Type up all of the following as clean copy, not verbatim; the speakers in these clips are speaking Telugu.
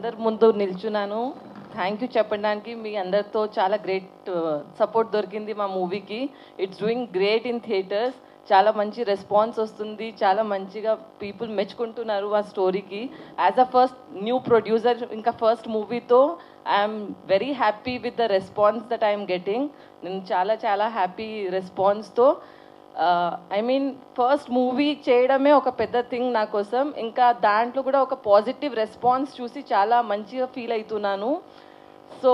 అందరి ముందు నిల్చున్నాను. థ్యాంక్ యూ చెప్పడానికి. మీ అందరితో చాలా గ్రేట్ సపోర్ట్ దొరికింది మా మూవీకి. It's doing great in theatres. చాలా మంచి రెస్పాన్స్ వస్తుంది, చాలా మంచిగా పీపుల్ మెచ్చుకుంటున్నారు ఆ స్టోరీకి. As a first new producer, ఇంకా ఫస్ట్ మూవీతో I'm very happy with the response that I'm getting. నేను చాలా చాలా హ్యాపీ రెస్పాన్స్తో. ఐ మీన్ ఫస్ట్ మూవీ చేయడమే ఒక పెద్ద థింగ్ నా కోసం. ఇంకా దాంట్లో కూడా ఒక పాజిటివ్ రెస్పాన్స్ చూసి చాలా మంచిగా ఫీల్ అవుతున్నాను. సో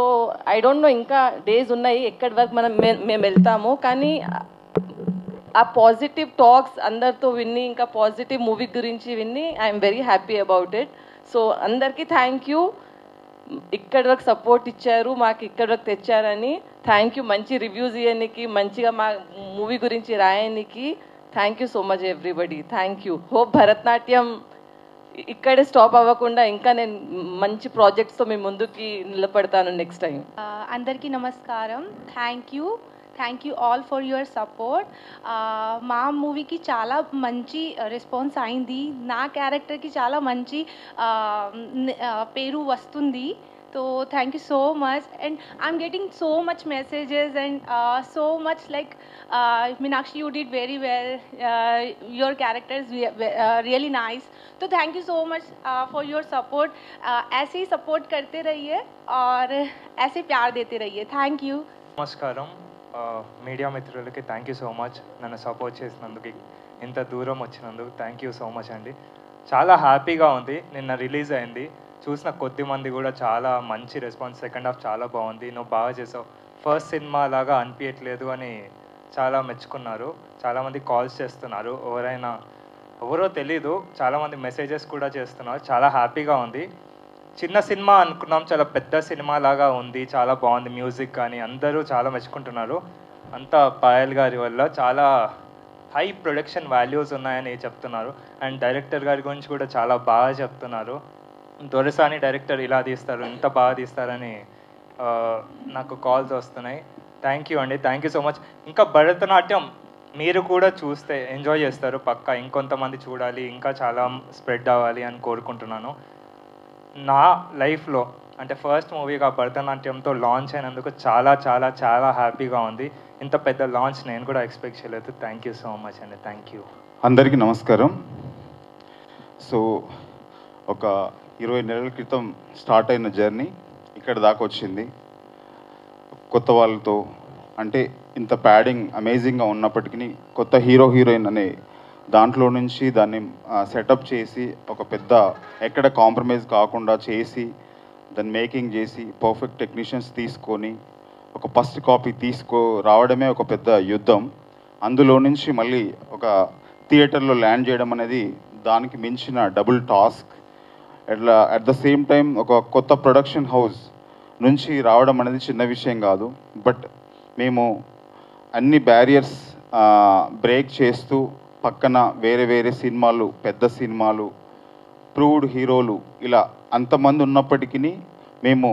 ఐ డోంట్ నో, ఇంకా డేస్ ఉన్నాయి ఎక్కడి వరకు మేము వెళ్తాము, కానీ ఆ పాజిటివ్ టాక్స్ అందరితో విని, ఇంకా పాజిటివ్ మూవీ గురించి విని I'm very happy about it. So అందరికీ థ్యాంక్ యూ. ఇక్కడి వరకు సపోర్ట్ ఇచ్చారు, మాకు ఇక్కడి వరకు తెచ్చారని థ్యాంక్ యూ. మంచి రివ్యూస్ ఇవ్వడానికి, మంచిగా మా మూవీ గురించి రాయడానికి thank you so much everybody. Thank you. Hope Bharatanatyam ఇక్కడే స్టాప్ అవ్వకుండా ఇంకా నేను మంచి ప్రాజెక్ట్స్తో మీ ముందుకి నిలబడతాను నెక్స్ట్ టైం. అందరికీ నమస్కారం. Thank you all for your support. మా మూవీకి చాలా మంచి రెస్పాన్స్ అయింది. నా క్యారెక్టర్కి చాలా మంచి పేరు వస్తుంది. So thank you so much, and I'm getting so much messages and so much like Meenakshi, you did very well, your character is really nice. So thank you so much for your support. ऐसे ही support करते रहिए और ऐसे प्यार देते रहिए. Thank you. నమస్కారం. మీడియా మిత్రులకి థ్యాంక్ యూ సో మచ్. నన్ను సపోర్ట్ చేసినందుకు, ఇంత దూరం వచ్చినందుకు థ్యాంక్ యూ సో మచ్ అండి. చాలా హ్యాపీగా ఉంది. నిన్న రిలీజ్ అయింది, చూసిన కొద్ది మంది కూడా చాలా మంచి రెస్పాన్స్. సెకండ్ హాఫ్ చాలా బాగుంది, నువ్వు బాగా చేసావు, ఫస్ట్ సినిమా లాగా అనిపించట్లేదు అని చాలా మెచ్చుకున్నారు. చాలామంది కాల్స్ చేస్తున్నారు, ఎవరో తెలీదు, చాలామంది మెసేజెస్ కూడా చేస్తున్నారు. చాలా హ్యాపీగా ఉంది. చిన్న సినిమా అనుకున్నాం, చాలా పెద్ద సినిమా లాగా ఉంది, చాలా బాగుంది. మ్యూజిక్ కానీ అందరూ చాలా మెచ్చుకుంటున్నారు. అంతా పాయల్ గారి వల్ల చాలా హై ప్రొడక్షన్ వాల్యూస్ ఉన్నాయని చెప్తున్నారు. అండ్ డైరెక్టర్ గారి గురించి కూడా చాలా బాగా చెప్తున్నారు. దొరసాని డైరెక్టర్ ఇలా తీస్తారు, ఇంత బాగా తీస్తారని నాకు కాల్స్ వస్తున్నాయి. థ్యాంక్ యూ అండి, థ్యాంక్ యూ సో మచ్. ఇంకా భరతనాట్యం మీరు కూడా చూస్తే ఎంజాయ్ చేస్తారు పక్కా. ఇంకొంతమంది చూడాలి, ఇంకా చాలా స్ప్రెడ్ అవ్వాలి అని కోరుకుంటున్నాను. నా లైఫ్లో అంటే ఫస్ట్ మూవీగా భరతనాట్యంతో లాంచ్ అయినందుకు చాలా చాలా చాలా హ్యాపీగా ఉంది. ఇంత పెద్ద లాంచ్ నేను కూడా ఎక్స్పెక్ట్ చేయలేదు. థ్యాంక్ యూ సో మచ్ అండి. Thank you. అందరికీ నమస్కారం. సో ఒక 20 నెలల క్రితం స్టార్ట్ అయిన జర్నీ ఇక్కడ దాకా వచ్చింది. కొత్త వాళ్ళతో అంటే ఇంత ప్యాడింగ్ అమేజింగ్గా ఉన్నప్పటికీ కొత్త హీరోయిన్ అనే దాంట్లో నుంచి దాన్ని సెటప్ చేసి ఒక పెద్ద ఎక్కడ కాంప్రమైజ్ కాకుండా చేసి దాన్ని మేకింగ్ చేసి పర్ఫెక్ట్ టెక్నీషియన్స్ తీసుకొని ఒక ఫస్ట్ కాపీ రావడమే ఒక పెద్ద యుద్ధం. అందులో నుంచి మళ్ళీ ఒక థియేటర్లో ల్యాండ్ చేయడం అనేది దానికి మించిన డబుల్ టాస్క్. అట్లా అట్ ద సేమ్ టైం ఒక కొత్త ప్రొడక్షన్ హౌస్ నుంచి రావడం అనేది చిన్న విషయం కాదు. బట్ మేము అన్ని బ్యారియర్స్ బ్రేక్ చేస్తూ పక్కన వేరే వేరే సినిమాలు, పెద్ద సినిమాలు, ప్రూవ్డ్ హీరోలు ఇలా అంతమంది ఉన్నప్పటికీ మేము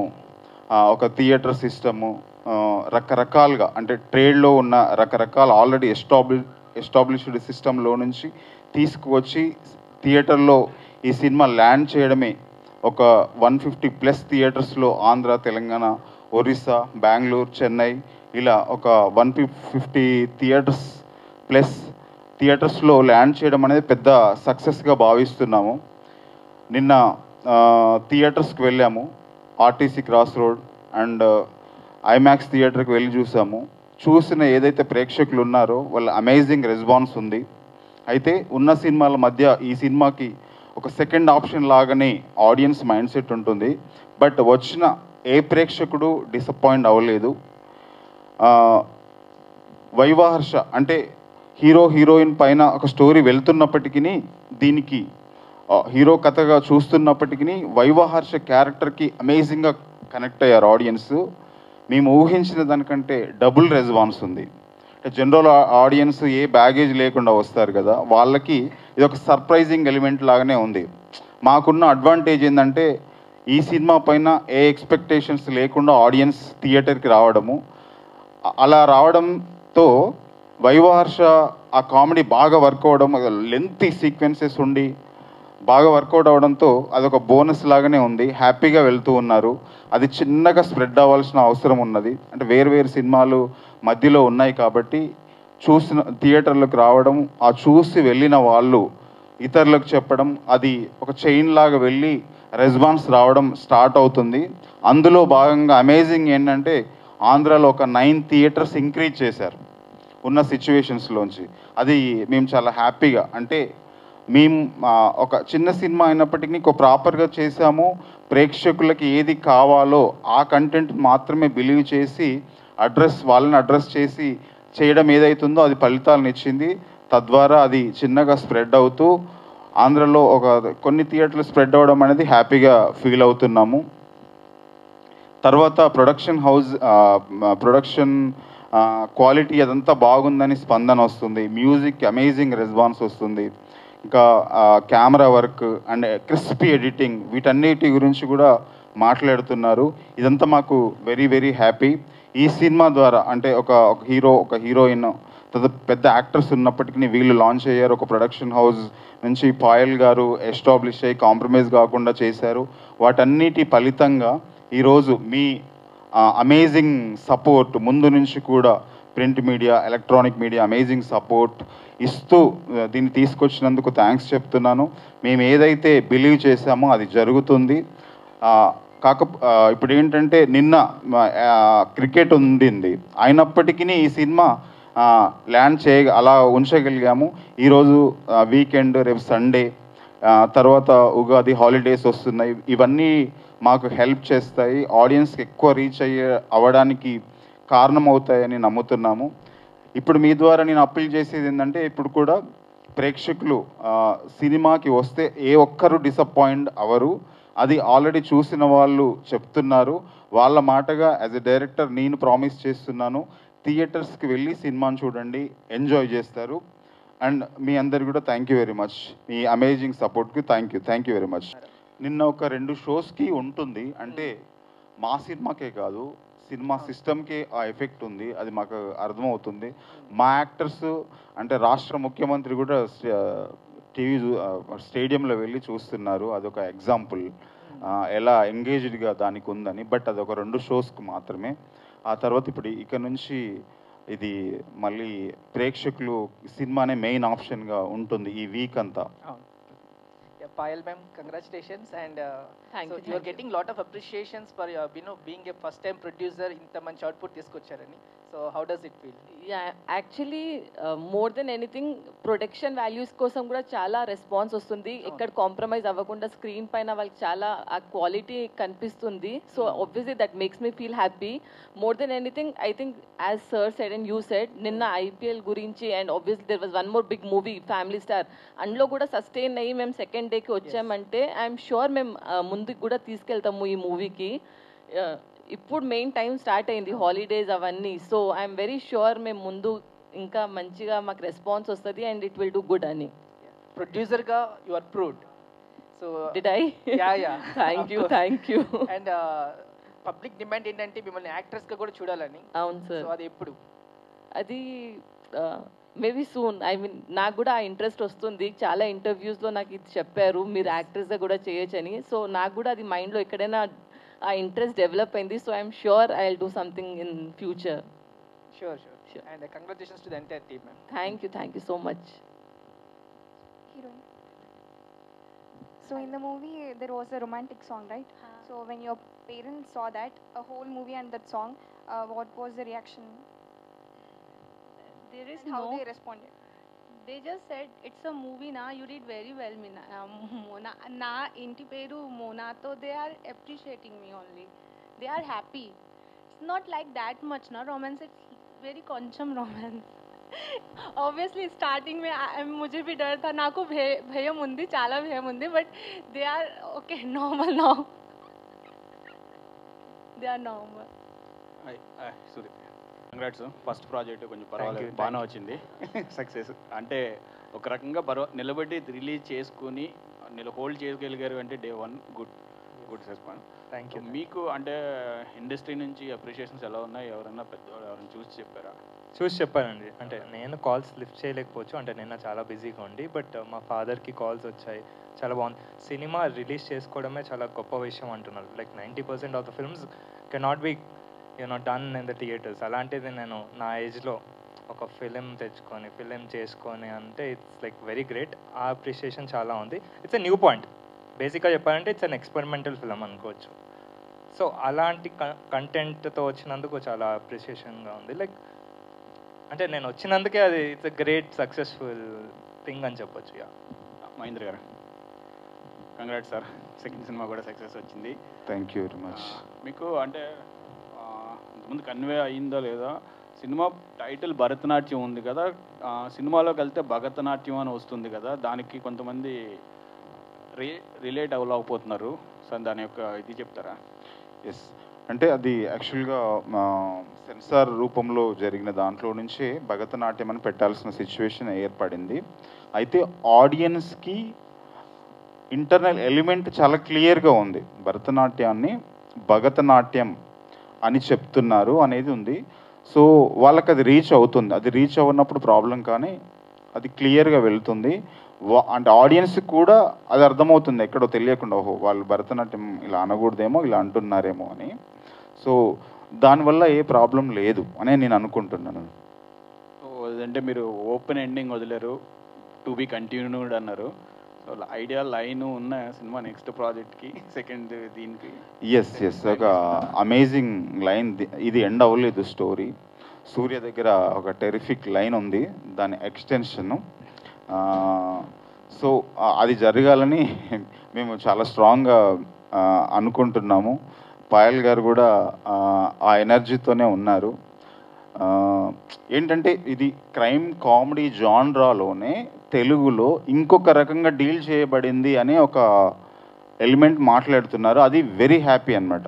ఒక థియేటర్ సిస్టము రకరకాలుగా అంటే ట్రేడ్లో ఉన్న రకరకాల ఆల్రెడీ ఎస్టాబ్లిష్డ్ సిస్టంలో నుంచి తీసుకువచ్చి థియేటర్లో ఈ సినిమా ల్యాండ్ చేయడమే. ఒక 150+ థియేటర్స్లో ఆంధ్ర, తెలంగాణ, ఒరిస్సా, బెంగళూరు, చెన్నై ఇలా ఒక 150 థియేటర్స్లో ల్యాండ్ చేయడం అనేది పెద్ద సక్సెస్గా భావిస్తున్నాము. నిన్న థియేటర్స్కి వెళ్ళాము, RTC cross road and IMAX థియేటర్కి వెళ్ళి చూసాము. చూసిన ఏదైతే ప్రేక్షకులు ఉన్నారో వాళ్ళ అమేజింగ్ రెస్పాన్స్ ఉంది. అయితే ఉన్న సినిమాల మధ్య ఈ సినిమాకి ఒక సెకండ్ ఆప్షన్ లాగానే ఆడియన్స్ మైండ్ సెట్ ఉంటుంది. బట్ వచ్చిన ఏ ప్రేక్షకుడు డిసప్పాయింట్ అవ్వలేదు. వైవాహర్ష అంటే హీరోయిన్ పైన ఒక స్టోరీ వెళ్తున్నప్పటికీ దీనికి హీరో కథగా చూస్తున్నప్పటికీ వైవాహర్ష క్యారెక్టర్కి అమేజింగ్గా కనెక్ట్ అయ్యారు ఆడియన్స్. మేము ఊహించిన దానికంటే డబుల్ రెస్పాన్స్ ఉంది. జనరల్ ఆడియన్స్ ఏ బ్యాగేజ్ లేకుండా వస్తారు కదా, వాళ్ళకి ఇది ఒక సర్ప్రైజింగ్ ఎలిమెంట్ లాగానే ఉంది. మాకున్న అడ్వాంటేజ్ ఏంటంటే ఈ సినిమా పైన ఏ ఎక్స్పెక్టేషన్స్ లేకుండా ఆడియన్స్ థియేటర్కి రావడము. అలా రావడంతో వైవాహర్ష ఆ కామెడీ బాగా వర్క్ అవ్వడం, లెంతీ సీక్వెన్సెస్ ఉండి బాగా వర్కౌట్ అవడంతో అదొక బోనస్ లాగానే ఉంది. హ్యాపీగా వెళ్తూ ఉన్నారు. అది చిన్నగా స్ప్రెడ్ అవ్వాల్సిన అవసరం ఉన్నది. అంటే వేరు వేరు సినిమాలు మధ్యలో ఉన్నాయి కాబట్టి చూసిన థియేటర్లకు రావడం, ఆ చూసి వెళ్ళిన వాళ్ళు ఇతరులకు చెప్పడం, అది ఒక చైన్ లాగా వెళ్ళి రెస్పాన్స్ రావడం స్టార్ట్ అవుతుంది. అందులో భాగంగా అమేజింగ్ ఏంటంటే ఆంధ్రాలో ఒక 9 థియేటర్స్ ఇంక్రీజ్ చేశారు ఉన్న సిచ్యువేషన్స్లోంచి. అది మేము చాలా హ్యాపీగా, అంటే మేము ఒక చిన్న సినిమా అయినప్పటికీ ప్రాపర్గా చేసాము. ప్రేక్షకులకి ఏది కావాలో ఆ కంటెంట్ మాత్రమే బిలీవ్ చేసి వాళ్ళని అడ్రస్ చేసి చేయడం ఏదైతుందో అది ఫలితాలను ఇచ్చింది. తద్వారా అది చిన్నగా స్ప్రెడ్ అవుతూ ఆంధ్రలో కొన్ని థియేటర్లు స్ప్రెడ్ అవ్వడం అనేది హ్యాపీగా ఫీల్ అవుతున్నాము. తర్వాత ప్రొడక్షన్ క్వాలిటీ అదంతా బాగుందని స్పందన వస్తుంది. మ్యూజిక్ అమేజింగ్ రెస్పాన్స్ వస్తుంది. ఇంకా camera work and crispy editing వీటన్నిటి గురించి కూడా మాట్లాడుతున్నారు. ఇదంతా మాకు వెరీ వెరీ హ్యాపీ. ఈ సినిమా ద్వారా అంటే ఒక హీరో, ఒక హీరోయిన్, పెద్ద యాక్టర్స్ ఉన్నప్పటికీ వీళ్ళు లాంచ్ అయ్యారు. ఒక ప్రొడక్షన్ హౌస్ నుంచి పాయల్ గారు ఎస్టాబ్లిష్ అయ్యి కాంప్రమైజ్ కాకుండా చేశారు. వాటన్నిటి ఫలితంగా ఈరోజు మీ అమేజింగ్ సపోర్ట్ ముందు నుంచి కూడా print media, electronic media amazing support ఇస్తూ దీన్ని తీసుకొచ్చినందుకు థ్యాంక్స్ చెప్తున్నాను. మేము ఏదైతే బిలీవ్ చేశామో అది జరుగుతుంది. ఇప్పుడు ఏంటంటే నిన్న క్రికెట్ ఉండింది, అయినప్పటికీ ఈ సినిమా ల్యాండ్ అలా ఉంచగలిగాము. ఈరోజు వీకెండ్, రేపు సండే, తర్వాత ఉగాది హాలిడేస్ వస్తున్నాయి. ఇవన్నీ మాకు హెల్ప్ చేస్తాయి, ఆడియన్స్కి ఎక్కువ రీచ్ అవ్వడానికి కారణమవుతాయని నమ్ముతున్నాము. ఇప్పుడు మీ ద్వారా నేను అప్పీల్ చేసేది ఏంటంటే, ఇప్పుడు కూడా ప్రేక్షకులు సినిమాకి వస్తే ఏ ఒక్కరు డిసప్పాయింట్ అవ్వరు. అది ఆల్రెడీ చూసిన వాళ్ళు చెప్తున్నారు. వాళ్ళ మాటగా యాజ్ ఎ డైరెక్టర్ నేను ప్రామిస్ చేస్తున్నాను, థియేటర్స్కి వెళ్ళి సినిమాని చూడండి, ఎంజాయ్ చేస్తారు. అండ్ మీ అందరికి కూడా థ్యాంక్ యూ వెరీ మచ్. మీ అమేజింగ్ సపోర్ట్కి థ్యాంక్ యూ వెరీ మచ్. నిన్న ఒక 2 షోస్కి ఉంటుంది, అంటే మా సినిమాకే కాదు సినిమా సిస్టమ్కి ఆ ఎఫెక్ట్ ఉంది, అది మాకు అర్థమవుతుంది. మా యాక్టర్స్ అంటే రాష్ట్ర ముఖ్యమంత్రి కూడా స్టేడియంలో వెళ్ళి చూస్తున్నారు. అదొక ఎగ్జాంపుల్ ఎలా ఎంగేజ్డ్గా దానికి ఉందని. బట్ అదొక 2 షోస్కి మాత్రమే. ఆ తర్వాత ఇప్పుడు ఇక నుంచి ఇది మళ్ళీ ప్రేక్షకులు సినిమానే మెయిన్ ఆప్షన్గా ఉంటుంది ఈ వీక్ అంతా. Payal ma'am, congratulations, and Thank you. You are getting lot of appreciations for being a first time producer inta manchi output తీసుకొచ్చారని. So how does it feel? Yeah, actually more than anything production values కోసం కూడా చాలా రెస్పాన్స్ వస్తుంది. ఎక్కడ కాంప్రమైజ్ అవ్వకుండా స్క్రీన్ పైన వాళ్ళకి చాలా ఆ క్వాలిటీ కనిపిస్తుంది. So obviously that makes me feel happy. More than anything I think as sir said and you said, నిన్న ఐపీఎల్ గురించి and obviously there was one more big movie family star, అందులో కూడా సస్టైన్ అయ్యి మేము సెకండ్ డేకి వచ్చామంటే ఐఎమ్ షూర్ మేము ముందుకు కూడా తీసుకెళ్తాము ఈ మూవీకి. ఇప్పుడు మెయిన్ టైం స్టార్ట్ అయింది, హాలిడేస్ అవన్నీ. సో ఐఎమ్ వెరీ షూర్ మేము ముందు ఇంకా మంచిగా మాకు రెస్పాన్స్ వస్తుంది and it will do good అని. ప్రొడ్యూసర్గా you are proved. So did I? Yeah thank you. And public demand ఏంటంటే మిమ్మల్ని యాక్ట్రెస్గా కూడా చూడాలని. అవును సార్. సో అది ఎప్పుడు? అది మేబీ సూన్. ఐ మీన్ నాకు కూడా ఆ ఇంట్రెస్ట్ వస్తుంది. చాలా ఇంటర్వ్యూస్లో నాకు ఇది చెప్పారు, మీరు యాక్ట్రెస్గా కూడా చేయొచ్చని. సో నాకు కూడా అది మైండ్లో ఎక్కడైనా ఆ ఇంట్రెస్ట్ డెవలప్ అయింది. So I'm sure I will do something in future. Sure. And congratulations to the entire team, ma'am. Thank you so much. Heroine. So in the movie there was a romantic song, right? So when your parents saw that a whole movie and that song, what was the reaction? There is And how no. they responded? They just said it's a movie na, you did very well Mona na inti peru Mona, so they are appreciating me only. They are happy. It's not like that much na romance, it's very కొంచెం romance. Obviously starting में मुझे भी डर था, నాకు భయం ఉంది, చాలా భయం ఉంది, but they are okay, normal now. They are normal. Surya, congrats. First project కొంచెం పర్వాలేదు, you. బాగానే వచ్చింది. సక్సెస్ అంటే ఒక రకంగా నిలబడి రిలీజ్ చేసుకుని హోల్డ్ చేయగలిగారు అంటే day 1 good response. Thank you. మీకు అంటే ఇండస్ట్రీ నుంచి అప్రిషియేషన్స్ ఎలా ఉన్నాయి? ఎవరన్నా పెద్దవాళ్ళు ఎవరైనా చూసి చెప్పారా? చూసి చెప్పానండి. అంటే నేను కాల్స్ లిఫ్ట్ చేయలేకపోవచ్చు, అంటే నిన్న చాలా బిజీగా ఉండి, బట్ మా ఫాదర్కి కాల్స్ వచ్చాయి. చాలా బాగుంది. సినిమా రిలీజ్ చేసుకోవడమే చాలా గొప్ప విషయం అంటున్నారు. Like 90% of the films cannot be done in the theatres. అలాంటిది నేను నా ఏజ్లో ఒక ఫిలిం తెచ్చుకొని ఫిలిం చేసుకొని అంటే ఇట్స్ లైక్ వెరీ గ్రేట్. ఆ అప్రిషియేషన్ చాలా ఉంది. It's a new point. బేసిక్గా చెప్పాలంటే ఇట్స్ అన్ ఎక్స్పెరిమెంటల్ ఫిలిం అనుకోవచ్చు. సో అలాంటి కంటెంట్తో వచ్చినందుకు చాలా అప్రిషియేషన్గా ఉంది. లైక్ అంటే నేను వచ్చినందుకే అది it's a great successful thing అని చెప్పొచ్చు. యా, మహేంద్ర గారు కంగ్రాట్స్ సార్, సెకండ్ సినిమా కూడా సక్సెస్ వచ్చింది. Thank you very much. మీకు అంటే ఇంతకుముందు కన్వే అయిందో లేదా, సినిమా టైటిల్ భరతనాట్యం ఉంది కదా, సినిమాలోకి వెళ్తే భరతనాట్యం అని వస్తుంది కదా, దానికి కొంతమంది రిలేట్ అవ్వలేకపోతున్నారు సార్, దాని యొక్క ఇది చెప్తారా? ఎస్, అంటే అది యాక్చువల్గా సెన్సార్ రూపంలో జరిగిన దాంట్లో నుంచే భరతనాట్యం అని పెట్టాల్సిన సిచ్యువేషన్ ఏర్పడింది. అయితే ఆడియన్స్కి ఇంటర్నల్ ఎలిమెంట్ చాలా క్లియర్గా ఉంది. భరతనాట్యాన్ని భరతనాట్యం అని చెప్తున్నారు అనేది ఉంది. సో వాళ్ళకి అది రీచ్ అవుతుంది. అది రీచ్ అవ్వనప్పుడు ప్రాబ్లం, కానీ అది క్లియర్గా వెళ్తుంది. అంటే ఆడియన్స్కి కూడా అది అర్థమవుతుంది ఎక్కడో తెలియకుండా, ఓహో వాళ్ళు భరతనాట్యం ఇలా అనకూడదేమో, ఇలా అంటున్నారేమో అని. సో దానివల్ల ఏ ప్రాబ్లం లేదు అని నేను అనుకుంటున్నాను. సో అదంటే మీరు ఓపెన్ ఎండింగ్ వదిలేరు, టు బి కంటిన్యూడ్ అన్నారు. సో ఐడియా లైన్ ఉన్న సినిమా నెక్స్ట్ ప్రాజెక్ట్కి సెకండ్ దీనికి ఎస్ ఒక అమేజింగ్ లైన్. ఇది ఎండ్ అవ్వలేదు స్టోరీ. సూర్య దగ్గర ఒక టెరిఫిక్ లైన్ ఉంది, దాని ఎక్స్టెన్షన్. సో అది జరగాలని మేము చాలా స్ట్రాంగ్గా అనుకుంటున్నాము. పాయల్ గారు కూడా ఆ ఎనర్జీతోనే ఉన్నారు. ఏంటంటే ఇది క్రైమ్ కామెడీ జాన్రాలోనే తెలుగులో ఇంకొక రకంగా డీల్ చేయబడింది అనే ఒక ఎలిమెంట్ మాట్లాడుతున్నారు. అది వెరీ హ్యాపీ అన్నమాట.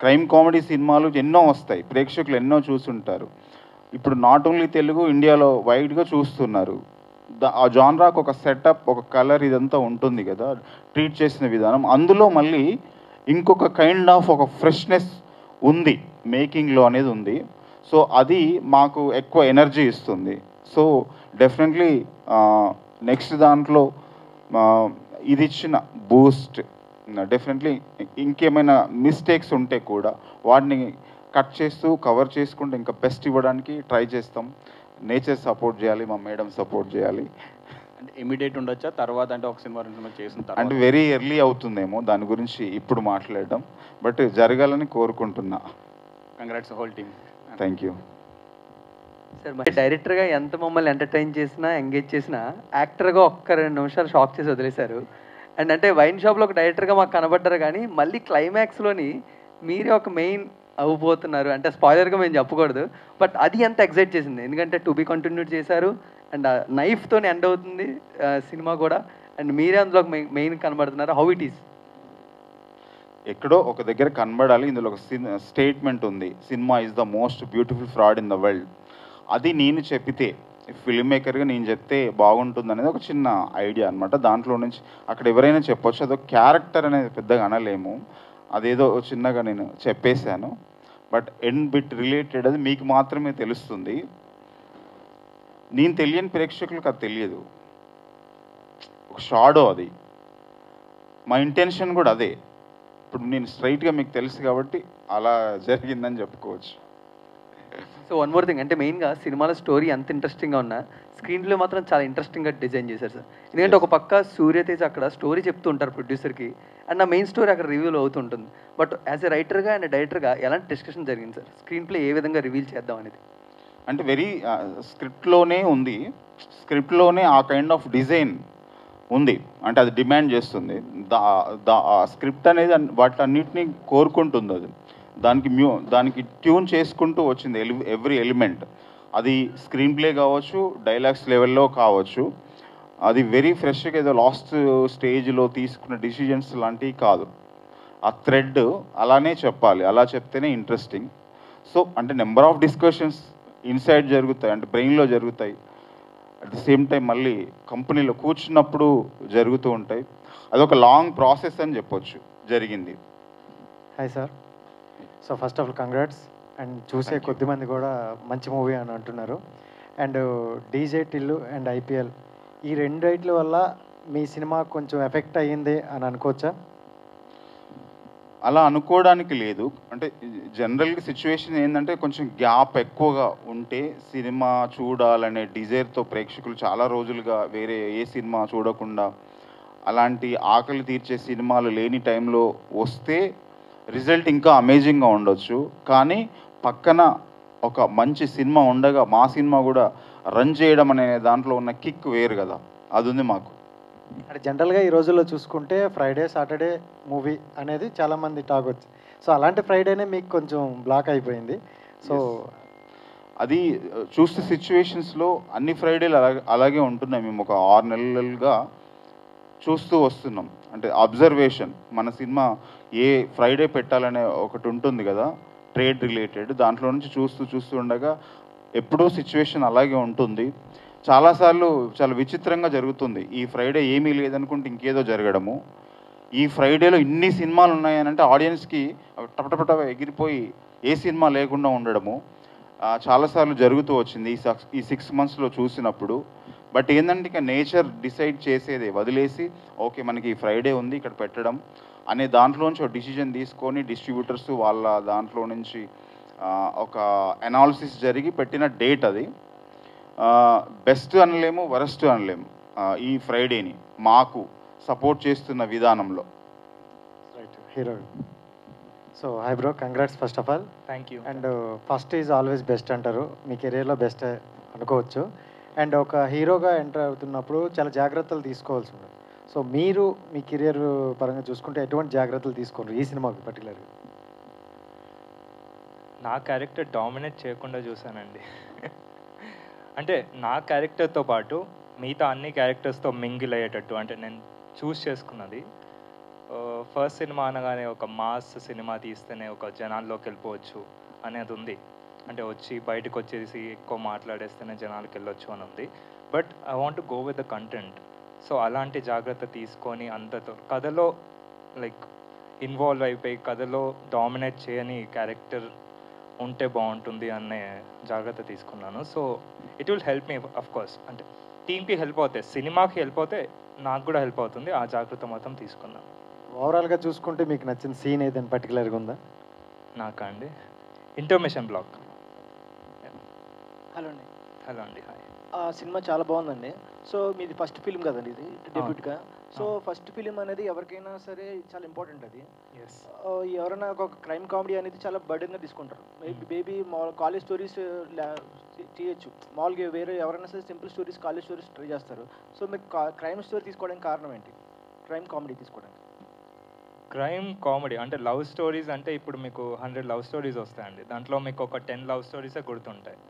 క్రైమ్ కామెడీ సినిమాలు ఎన్నో వస్తాయి, ప్రేక్షకులు ఎన్నో చూస్తుంటారు. ఇప్పుడు నాట్ ఓన్లీ తెలుగు, ఇండియాలో వైడ్గా చూస్తున్నారు. ఆ జాన్రాకు ఒక సెటప్, ఒక కలర్ ఇదంతా ఉంటుంది కదా, ట్రీట్ చేసిన విధానం. అందులో మళ్ళీ ఇంకొక కైండ్ ఆఫ్ ఒక ఫ్రెష్నెస్ ఉంది మేకింగ్లో అనేది ఉంది. సో అది మాకు ఎక్కువ ఎనర్జీ ఇస్తుంది. సో డెఫినెట్లీ నెక్స్ట్ దాంట్లో ఇది ఇచ్చిన బూస్ట్, డెఫినెట్లీ ఇంకేమైనా మిస్టేక్స్ ఉంటే కూడా వాటిని కట్ చేస్తూ కవర్ చేసుకుంటూ ఇంకా బెస్ట్ ఇవ్వడానికి ట్రై చేస్తాం. నేచర్ సపోర్ట్ చేయాలి, మా మేడం సపోర్ట్ చేయాలి. అంటే ఇమీడియట్ ఉండొచ్చా తర్వాత, అంటే ఒక సినిమా రెండు సినిమా చేసిన తర్వాత? అంటే వెరీ ఎర్లీ అవుతుందేమో దాని గురించి ఇప్పుడు మాట్లాడడం, బట్ జరగాలని కోరుకుంటున్నా. Congrats whole team. Thank you sir. మరి డైరెక్టర్గా ఎంత మమ్మల్ని ఎంటర్టైన్ చేసినా, ఎంగేజ్ చేసినా, యాక్టర్గా ఒక్క 2 నిమిషాలు షాక్ చేసి వదిలేశారు. అండ్ అంటే వైన్ షాప్లో ఒక డైరెక్టర్గా మాకు కనబడ్డారు, కానీ మళ్ళీ క్లైమాక్స్లోని మీరే ఒక మెయిన్ అవ్వబోతున్నారు. అంటే స్పాయిలర్గా మేము చెప్పకూడదు, బట్ అది ఎంత ఎగ్జైట్ చేసింది. ఎందుకంటే టు బి కంటిన్యూడ్ చేశారు, అండ్ నైఫ్తో ఎండ్ అవుతుంది సినిమా కూడా, అండ్ మీరే అందులో మెయిన్ కనబడుతున్నారు. How it is? ఎక్కడో ఒక దగ్గర కనబడాలి. ఇందులో ఒక స్టేట్మెంట్ ఉంది, cinema is the most beautiful fraud in the world. అది నేను చెప్పితే, ఫిల్మ్ మేకర్గా నేను చెప్తే బాగుంటుంది అనేది ఒక చిన్న ఐడియా అనమాట. దాంట్లో నుంచి అక్కడ ఎవరైనా చెప్పొచ్చు. అదొక క్యారెక్టర్ అనేది పెద్దగా అనలేము, అదేదో చిన్నగా నేను చెప్పేశాను. బట్ ఎండ్ బిట్ రిలేటెడ్ అది మీకు మాత్రమే తెలుస్తుంది. నేను తెలియని ప్రేక్షకులకు అది తెలియదు, ఒక షాడో అది. మా ఇంటెన్షన్ కూడా అదే. ఇప్పుడు నేను స్ట్రైట్గా మీకు తెలుసు కాబట్టి అలా జరిగిందని చెప్పుకోవచ్చు. సో వన్ మోర్ థింగ్, అంటే మెయిన్గా సినిమాలో స్టోరీ అంత ఇంట్రెస్టింగ్గా ఉన్నా స్క్రీన్ ప్లే మాత్రం చాలా ఇంట్రెస్టింగ్గా డిజైన్ చేశారు సార్. ఎందుకంటే ఒక పక్క సూర్యతేజ్ అక్కడ స్టోరీ చెప్తూ ఉంటారు ప్రొడ్యూసర్కి, అండ్ ఆ మెయిన్ స్టోరీ అక్కడ రివీల్ అవుతుంటుంది. బట్ యాజ్ ఎ రైటర్గా అండ్ డైరెక్టర్గా ఎలాంటి డిస్కషన్ జరిగింది సార్, స్క్రీన్ ప్లే ఏ విధంగా రివీల్ చేద్దాం అనేది? అంటే వెరీ స్క్రిప్ట్లోనే ఉంది, స్క్రిప్ట్లోనే ఆ కైండ్ ఆఫ్ డిజైన్ ఉంది. అంటే అది డిమాండ్ చేస్తుంది. స్క్రిప్ట్ అనేది వాటన్నిటిని కోరుకుంటుంది. అది దానికి ట్యూన్ చేసుకుంటూ వచ్చింది ఎవ్రీ ఎలిమెంట్. అది స్క్రీన్ ప్లే కావచ్చు, డైలాగ్స్ లెవెల్లో కావచ్చు. అది వెరీ ఫ్రెష్గా ఏదో లాస్ట్ స్టేజ్లో తీసుకున్న డిసిజన్స్ లాంటివి కాదు. ఆ థ్రెడ్ అలానే చెప్పాలి, అలా చెప్తేనే ఇంట్రెస్టింగ్. సో అంటే నెంబర్ ఆఫ్ డిస్కషన్స్ ఇన్సైడ్ జరుగుతాయి, అంటే బ్రెయిన్లో జరుగుతాయి. అట్ ద సేమ్ టైం మళ్ళీ కంపెనీలో కూర్చున్నప్పుడు జరుగుతూ ఉంటాయి. అదొక లాంగ్ ప్రాసెస్ అని చెప్పొచ్చు జరిగింది. Hi sir. So first of all congrats, and చూసే కొద్దిమంది కూడా మంచి మూవీ అని అంటున్నారు. And DJ Tillu and IPL ఈ రెండిట్ల వల్ల మీ సినిమా కొంచెం ఎఫెక్ట్ అయ్యింది అని అనుకోవచ్చా? అలా అనుకోవడానికి లేదు. అంటే జనరల్గా సిచ్యువేషన్ ఏంటంటే కొంచెం గ్యాప్ ఎక్కువగా ఉంటే సినిమా చూడాలనే డిజైర్తో ప్రేక్షకులు చాలా రోజులుగా వేరే ఏ సినిమా చూడకుండా అలాంటి ఆకలి తీర్చే సినిమాలు లేని టైంలో వస్తే రిజల్ట్ ఇంకా అమేజింగ్గా ఉండొచ్చు. కానీ పక్కన ఒక మంచి సినిమా ఉండగా మా సినిమా కూడా రన్ చేయడం అనే దాంట్లో ఉన్న కిక్ వేరు కదా, అది ఉంది మాకు. అంటే జనరల్గా ఈ రోజుల్లో చూసుకుంటే ఫ్రైడే సాటర్డే మూవీ అనేది చాలామంది టాక్ వచ్చి, సో అలాంటి ఫ్రైడేనే మీకు కొంచెం బ్లాక్ అయిపోయింది. సో అది చూస్తే సిచ్యువేషన్స్లో అన్ని ఫ్రైడేలు అలాగే ఉంటున్నాయి. మేము ఒక 6 నెలలుగా చూస్తూ వస్తున్నాం. అంటే అబ్జర్వేషన్, మన సినిమా ఏ ఫ్రైడే పెట్టాలనే ఒకటి ఉంటుంది కదా ట్రేడ్ రిలేటెడ్, దాంట్లో నుంచి చూస్తూ ఉండగా ఎప్పుడూ సిచ్యువేషన్ అలాగే ఉంటుంది. చాలాసార్లు చాలా విచిత్రంగా జరుగుతుంది. ఈ ఫ్రైడే ఏమీ లేదనుకుంటే ఇంకేదో జరగడము, ఈ ఫ్రైడేలో ఇన్ని సినిమాలు ఉన్నాయనంటే ఆడియన్స్కి టపటపట ఎగిరిపోయి ఏ సినిమా లేకుండా ఉండడము చాలాసార్లు జరుగుతూ వచ్చింది ఈ 6 monthsలో చూసినప్పుడు. బట్ ఏంటంటే ఇక నేచర్ డిసైడ్ చేసేదే, వదిలేసి ఓకే మనకి ఈ ఫ్రైడే ఉంది ఇక్కడ పెట్టడం అనే దాంట్లోంచి ఒక డిసిజన్ తీసుకొని డిస్ట్రిబ్యూటర్స్ వాళ్ళ దాంట్లో నుంచి ఒక అనాలిసిస్ జరిగి పెట్టిన డేట్ అది. బెస్ట్ అనలేము, వరస్ట్ అనలేము ఈ ఫ్రైడేని మాకు సపోర్ట్ చేస్తున్న విధానంలో. Right hero. So hi bro, congrats first of all. Thank you. And first is always best అంటారు, మీ కెరీర్లో బెస్ట్ అనుకోవచ్చు. అండ్ ఒక హీరోగా ఎంటర్ అవుతున్నప్పుడు చాలా జాగ్రత్తలు తీసుకోవాల్సి ఉంటుంది. సో మీరు మీ కెరియర్ పరంగా చూసుకుంటే ఎటువంటి జాగ్రత్తలు తీసుకోండి ఈ సినిమాకి పర్టికులర్గా? నా క్యారెక్టర్ డామినేట్ చేయకుండా చూసానండి. అంటే నా క్యారెక్టర్తో పాటు మిగతా అన్ని క్యారెక్టర్స్తో మింగిల్ అయ్యేటట్టు అంటే నేను చూస్ చేసుకున్నది. ఫస్ట్ సినిమా అనగానే ఒక మాస్ సినిమా తీస్తేనే ఒక జనాల్లోకి వెళ్ళిపోవచ్చు అనేది ఉంది. అంటే వచ్చి బయటకు వచ్చేసి ఎక్కువ మాట్లాడేస్తేనే జనాలకు వెళ్ళొచ్చు అని ఉంది. But I want to go with the content. So అలాంటి జాగ్రత్త తీసుకొని అంతతో కథలో లైక్ ఇన్వాల్వ్ అయిపోయి కథలో డామినేట్ చేయని క్యారెక్టర్ ఉంటే బాగుంటుంది అనే జాగ్రత్త తీసుకున్నాను. So it will help me of course. అంటే టీమ్కి హెల్ప్ అవుతాయి, సినిమాకి హెల్ప్ అవుతే నాకు కూడా హెల్ప్ అవుతుంది. ఆ జాగ్రత్త మాత్రం తీసుకున్నాను. ఓవరాల్గా చూసుకుంటే మీకు నచ్చిన సీన్ ఏదైనా పర్టికులర్గా ఉందా? నాకా అండి, ఇంటర్మిషన్ బ్లాక్. హలో అండి. హలో అండి, హాయ్. సినిమా చాలా బాగుందండి. సో మీది ఫస్ట్ ఫిల్మ్ కదండి ఇది, డెబ్యూట్గా. సో ఫస్ట్ ఫిలిం అనేది ఎవరికైనా సరే చాలా ఇంపార్టెంట్. అది ఎవరైనా ఒక క్రైమ్ కామెడీ అనేది చాలా బర్డెన్గా తీసుకుంటారు. మేబీ కాలేజ్ స్టోరీస్ చేయొచ్చు, మామూలుగా వేరే ఎవరైనా సరే simple stories college stories try చేస్తారు. సో మీకు క్రైమ్ స్టోరీ తీసుకోవడానికి కారణం ఏంటి, క్రైమ్ కామెడీ తీసుకోవడానికి? క్రైమ్ కామెడీ అంటే లవ్ స్టోరీస్ అంటే ఇప్పుడు మీకు 100 లవ్ స్టోరీస్ వస్తాయండి, దాంట్లో మీకు ఒక 10 లవ్ స్టోరీసే గుర్తుంటాయి.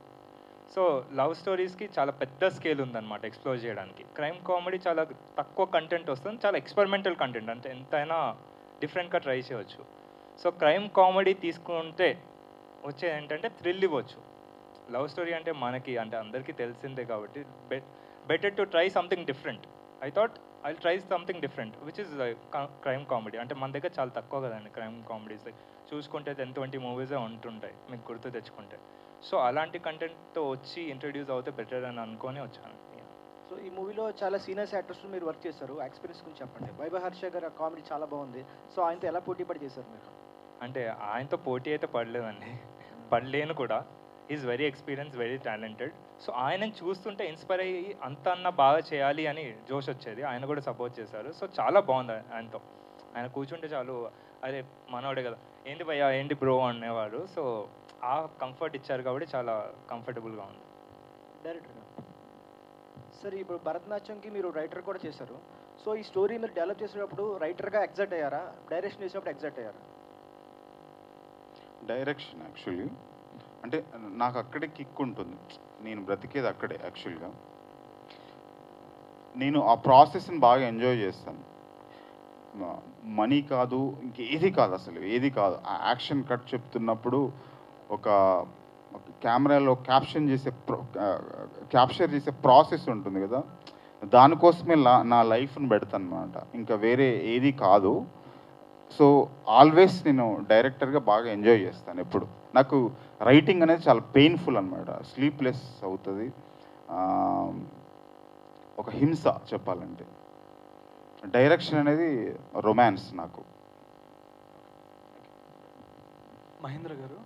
సో లవ్ స్టోరీస్కి చాలా పెద్ద స్కేల్ ఉందన్నమాట ఎక్స్ప్లోర్ చేయడానికి. క్రైమ్ కామెడీ చాలా తక్కువ కంటెంట్ వస్తుంది, చాలా ఎక్స్పెరిమెంటల్ కంటెంట్, అంటే ఎంతైనా డిఫరెంట్గా ట్రై చేయవచ్చు. సో క్రైమ్ కామెడీ తీసుకుంటే వచ్చేది ఏంటంటే థ్రిల్ ఇవ్వచ్చు. లవ్ స్టోరీ అంటే మనకి అంటే అందరికీ తెలిసిందే కాబట్టి better to try something different. I thought I try something different which is crime comedy. అంటే మన దగ్గర చాలా తక్కువ కదండి క్రైమ్ కామెడీస్, చూసుకుంటే 10-20 మూవీసే ఉంటుంటాయి మీకు గుర్తు తెచ్చుకుంటే. సో అలాంటి కంటెంట్తో వచ్చి ఇంట్రడ్యూస్ అవుతే బెటర్ అని అనుకొని వచ్చాను. సో ఈ మూవీలో చాలా సీనియర్స్ యాక్టర్స్ మీరు వర్క్ చేశారు, ఎక్స్పీరియన్స్ గురించి చెప్పండి. వైభవ్ హర్ష గారు కామెడీ చాలా బాగుంది. సో ఆయనతో ఎలా పోటీ పడి చేశారు మీరు? అంటే ఆయనతో పోటీ అయితే పడలేదండి, పడలేను కూడా. Is very experience, very talented. So ఆయనని చూస్తుంటే ఇన్స్పైర్ అయ్యి అంత అన్న బాగా చేయాలి అని జోష్ వచ్చేది. ఆయన కూడా సపోర్ట్ చేశారు. సో చాలా బాగుంది ఆయనతో. ఆయన కూర్చుంటే చాలు అరే మనోడే కదా, ఏంటి భయ్యా ఏంటి బ్రో అనేవాడు. సో ఆ కంఫర్ట్ ఇచ్చారు కాబట్టి చాలా కంఫర్టబుల్గా ఉంది. డైరెక్టర్ సార్, ఇప్పుడు భరతనాట్యంకి మీరు రైటర్ కూడా చేశారు. సో ఈ స్టోరీ మీరు డెవలప్ చేసేటప్పుడు రైటర్గా ఎగ్జైట్ అయ్యారా, డైరెక్షన్ చేసేటప్పుడు ఎగ్జైట్ అయ్యారా? డైరెక్షన్ యాక్చువల్లీ అంటే నాకు అక్కడే కిక్ ఉంటుంది, నేను బ్రతికేది అక్కడే. యాక్చువల్గా నేను ఆ ప్రాసెస్ని బాగా ఎంజాయ్ చేస్తాను. మనీ కాదు, ఇంకేది కాదు, అసలు ఏది కాదు. ఆ యాక్షన్ కట్ చెప్తున్నప్పుడు ఒక కెమెరాలో క్యాప్చర్ చేసే ప్రాసెస్ ఉంటుంది కదా, దానికోసమే నా లైఫ్ని పెడతాను అనమాట. ఇంకా వేరే ఏది కాదు. సో ఆల్వేస్ నేను డైరెక్టర్గా బాగా ఎంజాయ్ చేస్తాను ఎప్పుడు. నాకు రైటింగ్ అనేది చాలా పెయిన్ఫుల్ అనమాట, స్లీప్లెస్ అవుతుంది, ఒక హింస చెప్పాలంటే. డైరెక్షన్ అనేది రొమాన్స్ నాకు. మహేంద్ర గారు,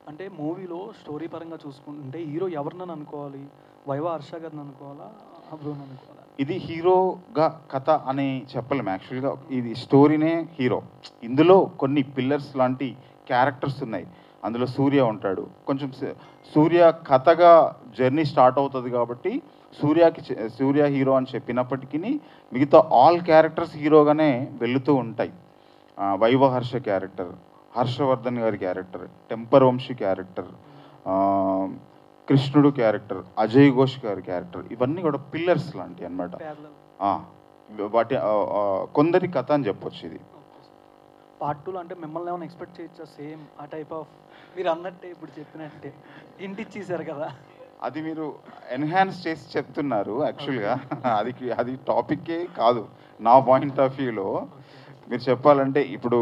అంటే మూవీలో స్టోరీ పరంగా చూసుకుంటుంటే హీరో ఎవరినని అనుకోవాలి? వైవా హర్ష గారిని అనుకోవాలా, అబ్రోని అనుకోవాలా? ఇది హీరోగా కథ అని చెప్పలేము యాక్చువల్గా. ఇది స్టోరీనే హీరో. ఇందులో కొన్ని పిల్లర్స్ లాంటి క్యారెక్టర్స్ ఉన్నాయి. అందులో సూర్య ఉంటాడు. కొంచెం సూర్య కథగా జర్నీ స్టార్ట్ అవుతుంది కాబట్టి సూర్య హీరో అని చెప్పినప్పటికీ మిగతా ఆల్ క్యారెక్టర్స్ హీరోగానే వెళుతూ ఉంటాయి. వైవ హర్ష క్యారెక్టర్, హర్షవర్ధన్ గారి క్యారెక్టర్, టెంపర్ వంశీ క్యారెక్టర్, కృష్ణుడు క్యారెక్టర్, అజయ్ ఘోష్ గారి క్యారెక్టర్, ఇవన్నీ కూడా పిల్లర్స్ లాంటివి అనమాట. వాటి కొందరి కథ అని చెప్పొచ్చు. ఇది పార్ట్ 2లో అంటే మిమ్మల్ని ఏమైనా ఎక్స్పెక్ట్ చేయొచ్చా? సేమ్ ఆ టైప్ ఆఫ్ మీరు అన్నట్టే ఇప్పుడు చెప్పినట్టే ఇంటిచ్చేసారు కదా, అది మీరు ఎన్హాన్స్ చేసి చెప్తున్నారు యాక్చువల్గా. అది టాపిక్కే కాదు నా పాయింట్ ఆఫ్ వ్యూలో. మీరు చెప్పాలంటే ఇప్పుడు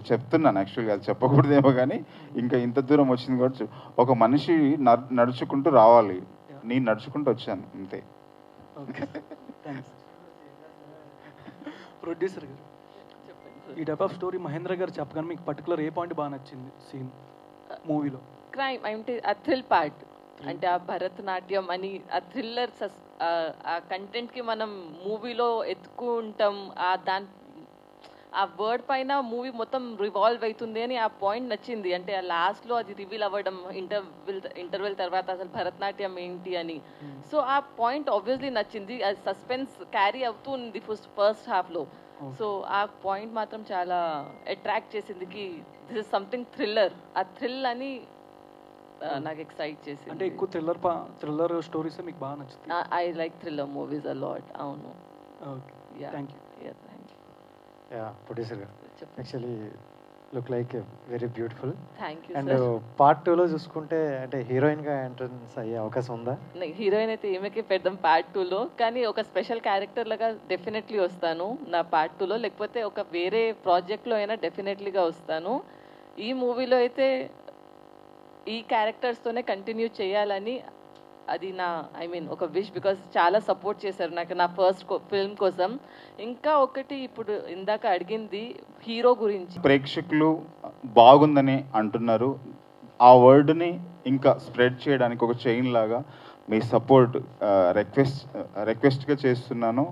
చెప్తున్నాను యాక్చువల్గా, అది చెప్పకూడదేమో కానీ ఇంకా ఇంత దూరం వచ్చింది కాబట్టి ఒక మనిషి నడుచుకుంటూ రావాలి, నేను నడుచుకుంటూ వచ్చాను అంతే. ప్రొడ్యూసర్ గారు, ఈ టైప్ ఆఫ్ స్టోరీ మహేంద్ర గారు చెప్పగానే మీకు పర్టికులర్ ఏ పాయింట్ బాగా నచ్చింది సీన్ మూవీలో? క్రైమ్ అంటే ఆ థ్రిల్ పార్ట్, అంటే ఆ భరతనాట్యం అని ఆ థ్రిల్లర్ ఆ కంటెంట్కి మనం మూవీలో ఎత్తుకుంటాం, ఆ వర్డ్ పైన మూవీ మొత్తం రివాల్వ్ అవుతుంది అని ఆ పాయింట్ నచ్చింది. అంటే ఆ లాస్ట్లో అది రివీల్ అవ్వడం ఇంటర్వెల్ తర్వాత అసలు భరతనాట్యం ఏంటి అని. సో ఆ పాయింట్ ఆబ్వియస్లీ నచ్చింది. అది సస్పెన్స్ క్యారీ అవుతూ ఉంది ఫస్ట్ హాఫ్లో. సో ఆ పాయింట్ మాత్రం చాలా అట్రాక్ట్ చేసింది కి దిస్ ఇస్ సంథింగ్ థ్రిల్లర్. ఆ థ్రిల్ అని నాకు ఎక్సైట్ చేసింది. అంటే ఎక్కువ థ్రిల్లర్ స్టోరీస్ మీకు బాగా నచ్చుతాయి? I like thriller movies a lot. అవును. Okay, thank you. ప్రొడ్యూసర్ గారు, actually look like very beautiful. Thank you. And part 2లో చూసుకుంటే అంటే హీరోయిన్గా ఎంట్రన్స్ అయ్యే అవకాశం ఉందా? హీరోయిన్ అయితే ఏమకి పెడదాం పార్ట్ 2లో, కానీ ఒక స్పెషల్ క్యారెక్టర్ లాగా డెఫినెట్లీ వస్తాను నా పార్ట్ 2లో, లేకపోతే ఒక వేరే ప్రాజెక్ట్లో అయినా డెఫినెట్లీగా వస్తాను. ఈ మూవీలో అయితే ఈ క్యారెక్టర్స్తోనే కంటిన్యూ చేయాలని అది నా ఒక విష్, బికాస్ చాలా సపోర్ట్ చేశారు నాకు నా ఫస్ట్ ఫిల్మ్ కోసం. ఇంకా ఒకటి ఇప్పుడు ఇందాక అడిగింది హీరో గురించి. ప్రేక్షకులు బాగుందని అంటున్నారు, ఆ వర్డ్ని ఇంకా స్ప్రెడ్ చేయడానికి ఒక చైన్ లాగా మీ సపోర్ట్ రిక్వెస్ట్గా చేస్తున్నాను.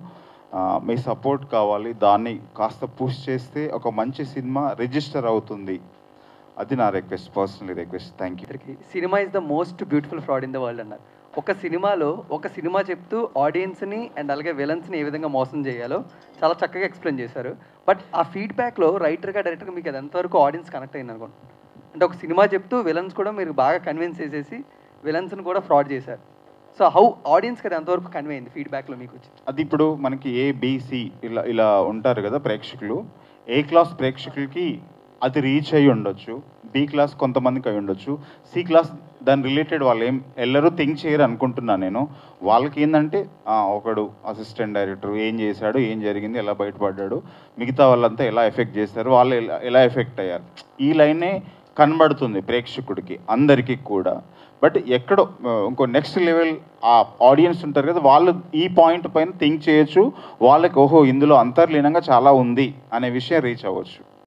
మీ సపోర్ట్ కావాలి, దాన్ని కాస్త పుష్ చేస్తే ఒక మంచి సినిమా రిజిస్టర్ అవుతుంది. అది నా request, personal request. Thank you. Cinema is the most beautiful fraud in the world అన్నారు. ఒక సినిమాలో ఒక సినిమా చెప్తూ ఆడియన్స్ని అండ్ అలాగే విలన్స్ని ఏ విధంగా మోసం చేయాలో చాలా చక్కగా ఎక్స్ప్లెయిన్ చేశారు. బట్ ఆ ఫీడ్బ్యాక్లో రైటర్గా డైరెక్టర్గా మీకు అది ఎంతవరకు ఆడియన్స్ కనెక్ట్ అయింది అనుకోండి? అంటే ఒక సినిమా చెప్తూ విలన్స్ కూడా మీరు బాగా కన్విన్స్ చేసేసి విలన్స్ని కూడా ఫ్రాడ్ చేశారు. సో హౌ ఆడియన్స్కి అది ఎంతవరకు కన్వే అయింది ఫీడ్బ్యాక్లో మీకు వచ్చింది? అది ఇప్పుడు మనకి ఏబిసి ఇలా ఉంటారు కదా ప్రేక్షకులు. ఏ క్లాస్ ప్రేక్షకులకి అది రీచ్ అయ్యి ఉండొచ్చు, బి క్లాస్ కొంతమందికి అయి ఉండొచ్చు, సి క్లాస్ దాని రిలేటెడ్ వాళ్ళు ఎల్లరూ థింక్ చేయరు అనుకుంటున్నాను నేను. వాళ్ళకి ఏంటంటే ఒకడు అసిస్టెంట్ డైరెక్టర్ ఏం చేశాడు, ఏం జరిగింది, ఎలా బయటపడ్డాడు, మిగతా వాళ్ళంతా ఎలా ఎఫెక్ట్ చేస్తారు, వాళ్ళు ఎలా ఎఫెక్ట్ అయ్యారు, ఈ లైనే కనబడుతుంది ప్రేక్షకుడికి అందరికీ కూడా. బట్ ఎక్కడో ఇంకో నెక్స్ట్ లెవెల్ ఆ ఆడియన్స్ ఉంటారు కదా, వాళ్ళు ఈ పాయింట్ పైన థింక్ చేయొచ్చు, వాళ్ళకి ఓహో ఇందులో అంతర్లీనంగా చాలా ఉంది అనే విషయం రీచ్ అవ్వచ్చు.